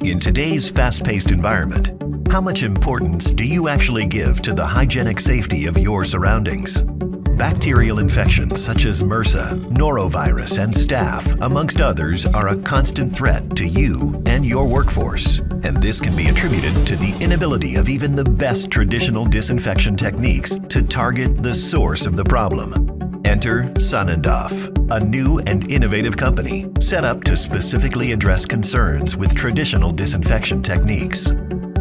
In today's fast-paced environment, how much importance do you actually give to the hygienic safety of your surroundings? Bacterial infections such as MRSA, norovirus, and staph, amongst others, are a constant threat to you and your workforce. And this can be attributed to the inability of even the best traditional disinfection techniques to target the source of the problem. Enter Sanondaf, a new and innovative company set up to specifically address concerns with traditional disinfection techniques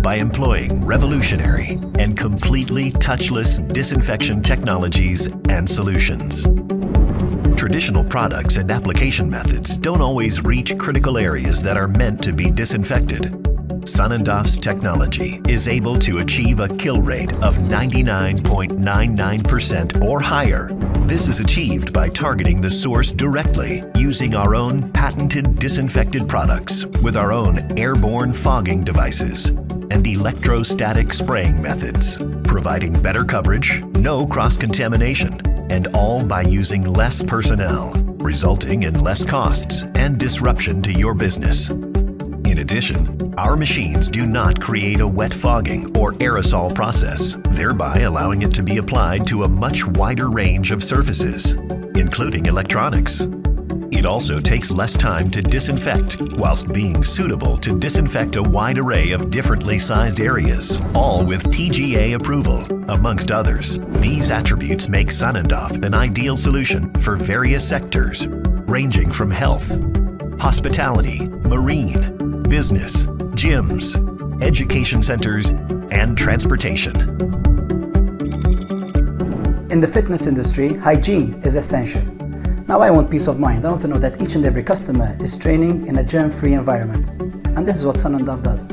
by employing revolutionary and completely touchless disinfection technologies and solutions. Traditional products and application methods don't always reach critical areas that are meant to be disinfected. Sanondaf's technology is able to achieve a kill rate of 99.99% or higher. This is achieved by targeting the source directly using our own patented disinfected products with our own airborne fogging devices and electrostatic spraying methods, providing better coverage, no cross-contamination, and all by using less personnel, resulting in less costs and disruption to your business. In addition, our machines do not create a wet fogging or aerosol process, thereby allowing it to be applied to a much wider range of surfaces, including electronics. It also takes less time to disinfect, whilst being suitable to disinfect a wide array of differently sized areas, all with TGA approval, amongst others. These attributes make Sanondaf an ideal solution for various sectors, ranging from health, hospitality, marine, business, gyms, education centers, and transportation. In the fitness industry, hygiene is essential. Now I want peace of mind. I want to know that each and every customer is training in a germ-free environment. And this is what Sanondaf does.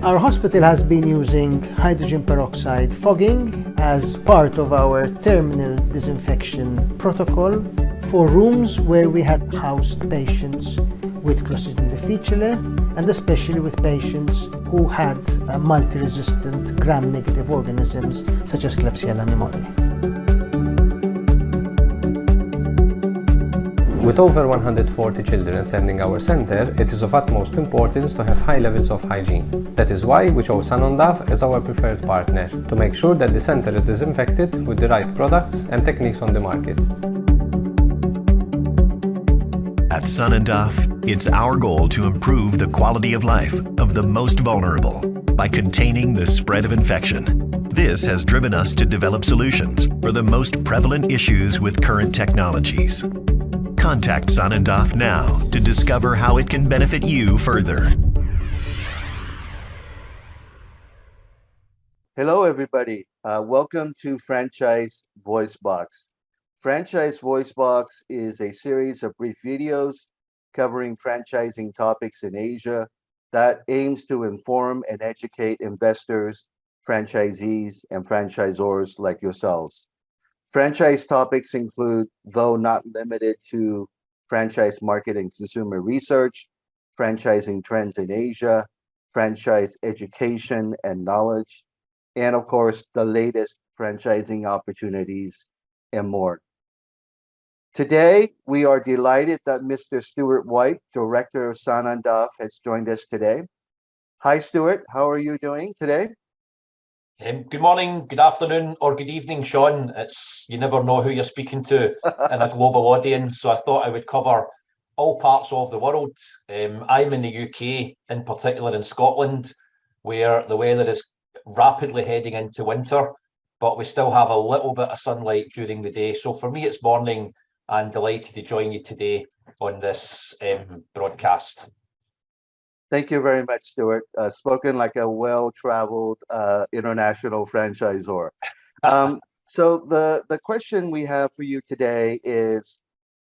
Our hospital has been using hydrogen peroxide fogging as part of our terminal disinfection protocol for rooms where we had housed patients with Clostridium difficile and especially with patients who had multi-resistant gram-negative organisms such as Klebsiella pneumoniae. With over 140 children attending our center, it is of utmost importance to have high levels of hygiene. That is why we chose Sanondaf as our preferred partner, to make sure that the center is disinfected with the right products and techniques on the market. At Sanondaf, it's our goal to improve the quality of life of the most vulnerable by containing the spread of infection. This has driven us to develop solutions for the most prevalent issues with current technologies. Contact Sanondaf now to discover how it can benefit you further. Hello, everybody. Welcome to Franchise Voicebox. Franchise Voicebox is a series of brief videos covering franchising topics in Asia that aims to inform and educate investors, franchisees, and franchisors like yourselves. Franchise topics include, though not limited to, franchise market and consumer research, franchising trends in Asia, franchise education and knowledge, and of course, the latest franchising opportunities and more. Today, we are delighted that Mr. Stuart White, Director of Sanondaf, has joined us today. Hi, Stuart. How are you doing today? Good morning, good afternoon, or good evening, Sean. You never know who you're speaking to in a global audience, so I thought I would cover all parts of the world. I'm in the UK, in particular in Scotland, where the weather is rapidly heading into winter, but we still have a little bit of sunlight during the day. So for me, it's morning, and delighted to join you today on this broadcast. Thank you very much, Stuart. Spoken like a well-traveled international franchisor. So the question we have for you today is,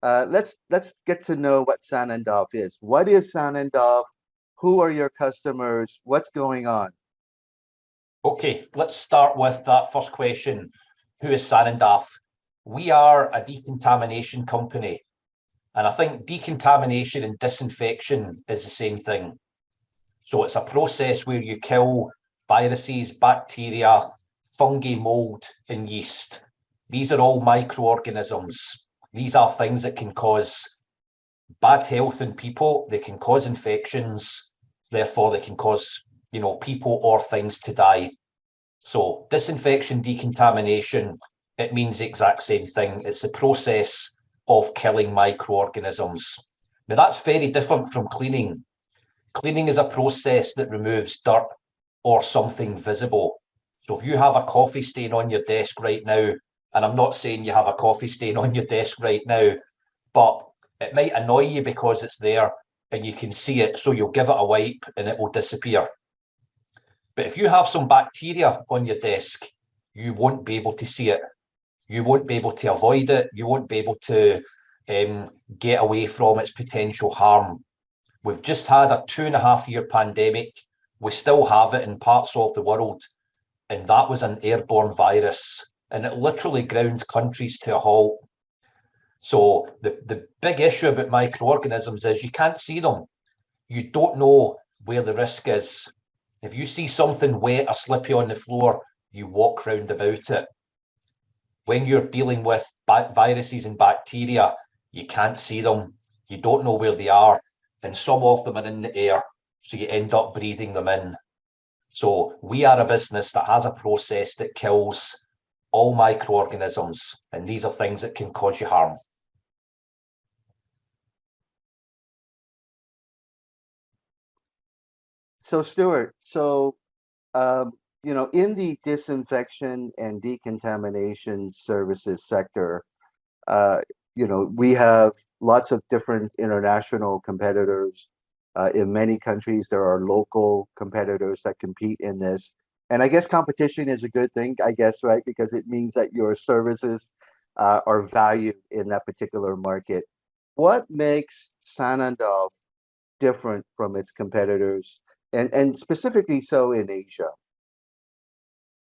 let's get to know what Sanondaf is. What is Sanondaf? Who are your customers? What's going on? Okay, let's start with that first question. Who is Sanondaf? We are a decontamination company. And I think decontamination and disinfection is the same thing. So it's a process where you kill viruses, bacteria, fungi, mold, and yeast. These are all microorganisms. These are things that can cause bad health in people, they can cause infections, therefore they can cause, people or things to die. So disinfection, decontamination, it means the exact same thing. It's the process of killing microorganisms. Now that's very different from cleaning. Cleaning is a process that removes dirt or something visible. So if you have a coffee stain on your desk right now, and I'm not saying you have a coffee stain on your desk right now, but it might annoy you because it's there and you can see it, so you'll give it a wipe and it will disappear. But if you have some bacteria on your desk, you won't be able to see it. You won't be able to avoid it. You won't be able to get away from its potential harm. We've just had a 2.5-year pandemic. We still have it in parts of the world. And that was an airborne virus. And it literally ground countries to a halt. So the big issue about microorganisms is you can't see them. You don't know where the risk is. If you see something wet or slippy on the floor, you walk round about it. When you're dealing with viruses and bacteria, you can't see them. You don't know where they are. And some of them are in the air, so you end up breathing them in. So we are a business that has a process that kills all microorganisms, and these are things that can cause you harm. So Stuart, in the disinfection and decontamination services sector, we have lots of different international competitors. In many countries, there are local competitors that compete in this. And I guess competition is a good thing, I guess, right? Because it means that your services are valued in that particular market. What makes Sanondaf different from its competitors, and specifically so in Asia?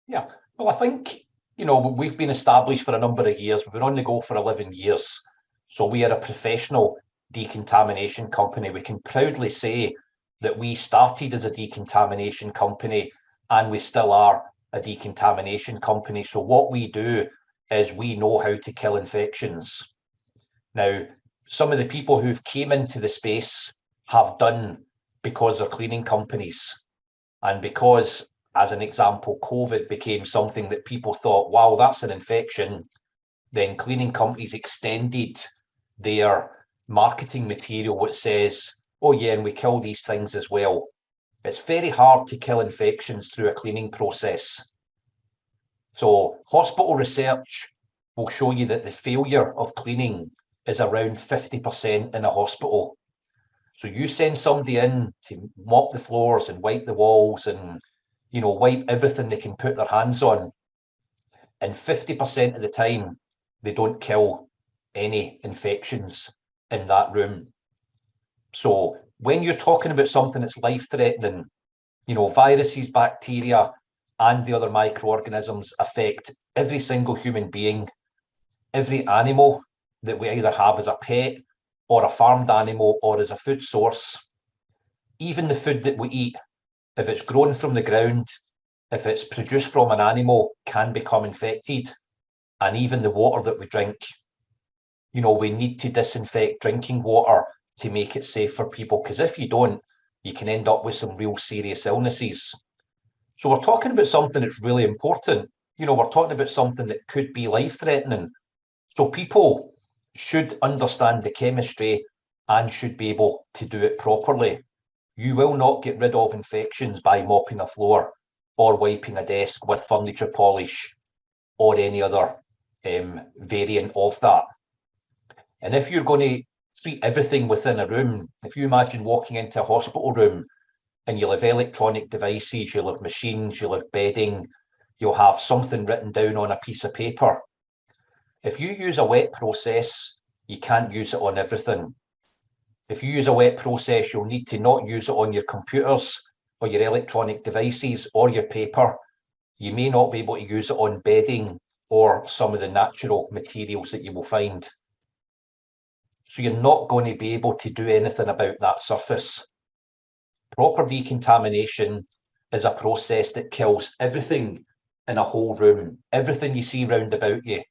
Yeah, well, I think, we've been established for a number of years. We've been on the go for 11 years. So we are a professional decontamination company. We can proudly say that we started as a decontamination company and we still are a decontamination company. So what we do is we know how to kill infections. Now, some of the people who've came into the space have done because they're cleaning companies. And because, as an example, COVID became something that people thought, wow, that's an infection, then cleaning companies extended their marketing material which says, oh yeah, and we kill these things as well. It's very hard to kill infections through a cleaning process. So hospital research will show you that the failure of cleaning is around 50% in a hospital. So you send somebody in to mop the floors and wipe the walls and wipe everything they can put their hands on, and 50% of the time they don't kill any infections in that room. So when you're talking about something that's life-threatening, viruses, bacteria, and the other microorganisms affect every single human being, every animal that we either have as a pet or a farmed animal or as a food source. Even the food that we eat, if it's grown from the ground, if it's produced from an animal, can become infected. And even the water that we drink, we need to disinfect drinking water to make it safe for people, because if you don't, you can end up with some real serious illnesses. So we're talking about something that's really important. We're talking about something that could be life-threatening. So people should understand the chemistry and should be able to do it properly. You will not get rid of infections by mopping a floor or wiping a desk with furniture polish or any other variant of that. And if you're going to treat everything within a room, if you imagine walking into a hospital room and you'll have electronic devices, you'll have machines, you'll have bedding, you'll have something written down on a piece of paper. If you use a wet process, you can't use it on everything. If you use a wet process, you'll need to not use it on your computers or your electronic devices or your paper. You may not be able to use it on bedding or some of the natural materials that you will find. So you're not going to be able to do anything about that surface. Proper decontamination is a process that kills everything in a whole room. Everything you see round about you,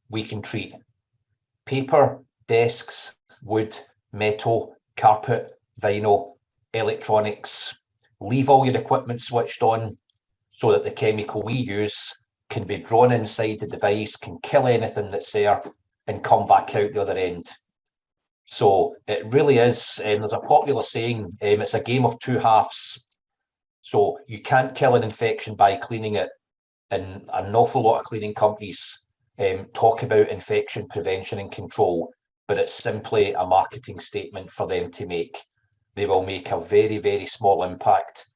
we can treat. Paper, desks, wood, metal, carpet, vinyl, electronics. Leave all your equipment switched on so that the chemical we use can be drawn inside the device, can kill anything that's there, and come back out the other end. So it really is, there's a popular saying, it's a game of two halves. So you can't kill an infection by cleaning it. And an awful lot of cleaning companies talk about infection prevention and control, but it's simply a marketing statement for them to make. They will make a very, very small impact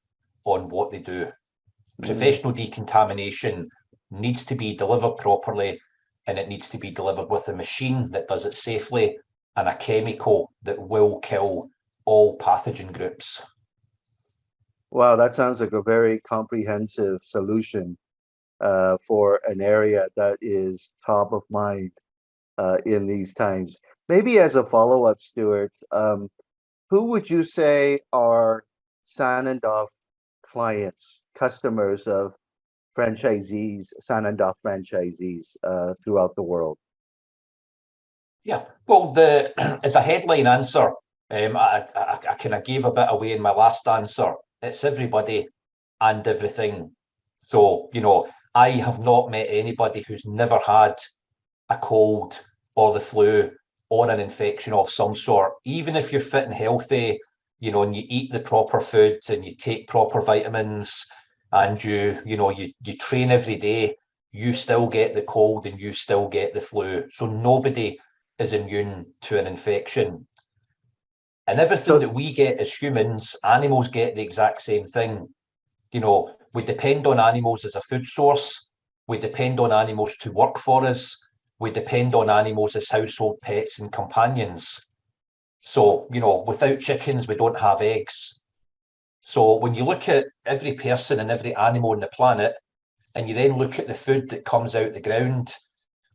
on what they do. Professional decontamination needs to be delivered properly, and it needs to be delivered with a machine that does it safely and a chemical that will kill all pathogen groups. Wow, that sounds like a very comprehensive solution for an area that is top of mind in these times. Maybe as a follow-up, Stuart, who would you say are Sanondaf clients, customers of franchisees, Sanondaf franchisees throughout the world? Yeah, well, as a headline answer, I kind of gave a bit away in my last answer. It's everybody and everything. So, I have not met anybody who's never had a cold or the flu or an infection of some sort. Even if you're fit and healthy, and you eat the proper foods and you take proper vitamins and you train every day, you still get the cold and you still get the flu. So nobody is immune to an infection. And everything that we get as humans, animals get the exact same thing. We depend on animals as a food source. We depend on animals to work for us. We depend on animals as household pets and companions. So, without chickens, we don't have eggs. So when you look at every person and every animal on the planet, and you then look at the food that comes out the ground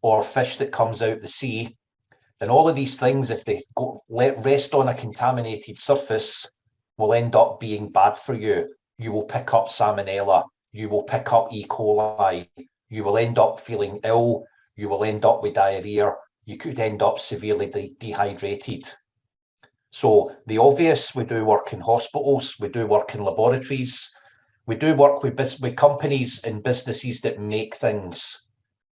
or fish that comes out the sea, then all of these things, if they rest on a contaminated surface, will end up being bad for you. You will pick up salmonella. You will pick up E. coli. You will end up feeling ill. You will end up with diarrhea. You could end up severely dehydrated. So the obvious, we do work in hospitals, we do work in laboratories, we do work with companies and businesses that make things.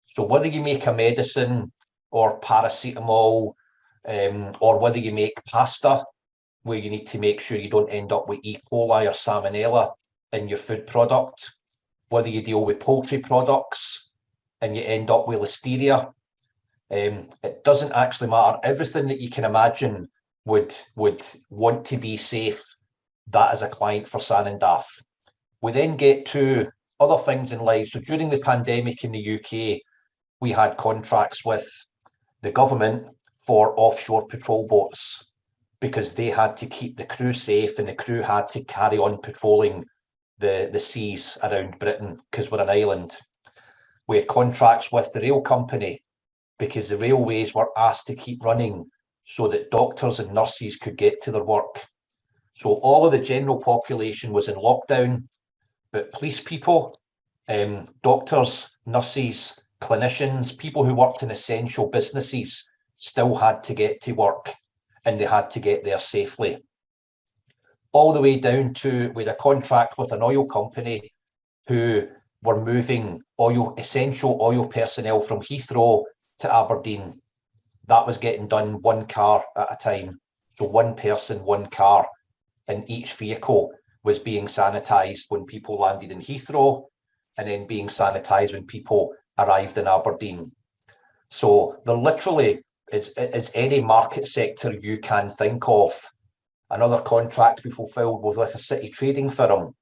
So whether you make a medicine or paracetamol, or whether you make pasta, where you need to make sure you don't end up with E. coli or salmonella in your food product, whether you deal with poultry products and you end up with listeria, it doesn't actually matter. Everything that you can imagine would want to be safe, that is a client for Sanondaf. We then get to other things in life. So during the pandemic in the UK, we had contracts with the government for offshore patrol boats because they had to keep the crew safe and the crew had to carry on patrolling the seas around Britain because we're an island. We had contracts with the rail company because the railways were asked to keep running so that doctors and nurses could get to their work. So all of the general population was in lockdown, but police people, doctors, nurses, clinicians, people who worked in essential businesses still had to get to work and they had to get there safely. All the way down to with a contract with an oil company who were moving essential oil personnel from Heathrow to Aberdeen. That was getting done one car at a time. So one person, one car, and each vehicle was being sanitised when people landed in Heathrow and then being sanitised when people arrived in Aberdeen. So there literally is any market sector you can think of. Another contract we fulfilled was with a city trading firm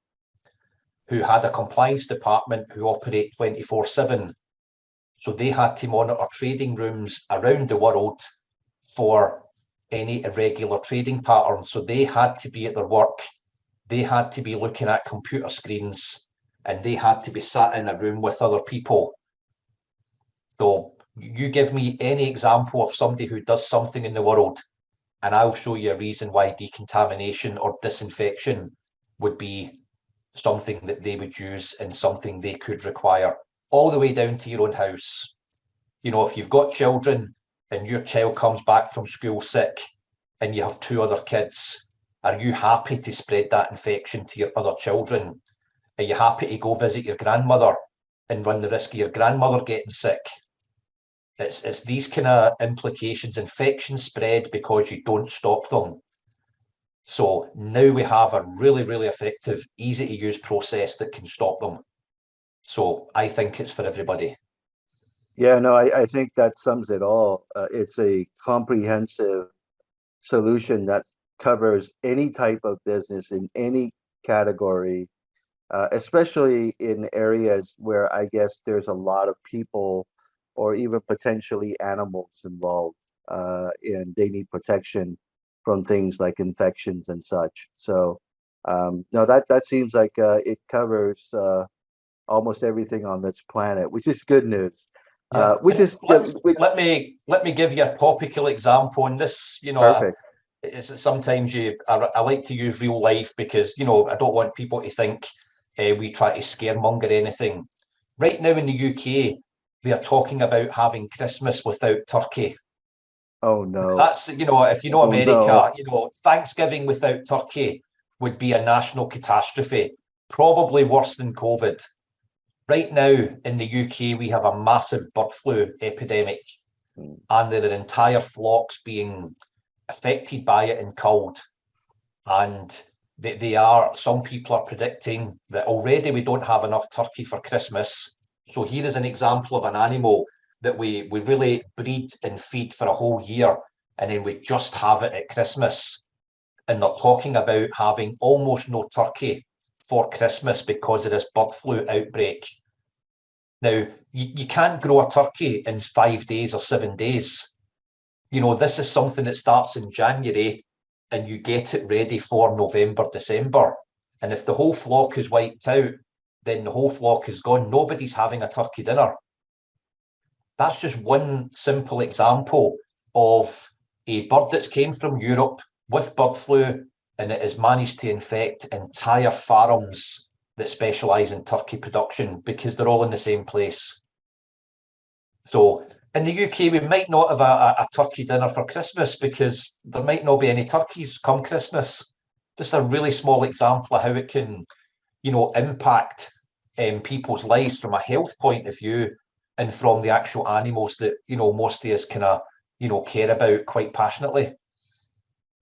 who had a compliance department who operate 24/7. So they had to monitor trading rooms around the world for any irregular trading patterns. So they had to be at their work. They had to be looking at computer screens and they had to be sat in a room with other people. So you give me any example of somebody who does something in the world and I'll show you a reason why decontamination or disinfection would be something that they would use and something they could require, all the way down to your own house. If you've got children and your child comes back from school sick and you have 2 other kids, are you happy to spread that infection to your other children? Are you happy to go visit your grandmother and run the risk of your grandmother getting sick? It's these kind of implications. Infection spread because you don't stop them. So now we have a really, really effective, easy to use process that can stop them. So I think it's for everybody. Yeah, no, I think that sums it all. It's a comprehensive solution that covers any type of business in any category, especially in areas where I guess there's a lot of people or even potentially animals involved, and they need protection from things like infections and such. So no, that seems like it covers almost everything on this planet, which is good news. Yeah. Which is let me give you a topical example on this. perfect. It's sometimes I like to use real life because I don't want people to think we try to scaremonger anything. Right now in the UK, they are talking about having Christmas without turkey. Oh no. That's if Oh, America, no. Thanksgiving without turkey would be a national catastrophe, probably worse than COVID. Right now in the UK, we have a massive bird flu epidemic, and there are entire flocks being affected by it and culled. And some people are predicting that already we don't have enough turkey for Christmas. So here is an example of an animal that we really breed and feed for a whole year, and then we just have it at Christmas. And they're talking about having almost no turkey for Christmas because of this bird flu outbreak. Now, you can't grow a turkey in 5 days or 7 days. This is something that starts in January and you get it ready for November, December. And if the whole flock is wiped out, then the whole flock is gone. Nobody's having a turkey dinner. That's just one simple example of a bird that's came from Europe with bird flu, and it has managed to infect entire farms that specialise in turkey production because they're all in the same place. So in the UK, we might not have a turkey dinner for Christmas because there might not be any turkeys come Christmas. Just a really small example of how it can, impact people's lives from a health point of view and from the actual animals that, most of us kind of, care about quite passionately.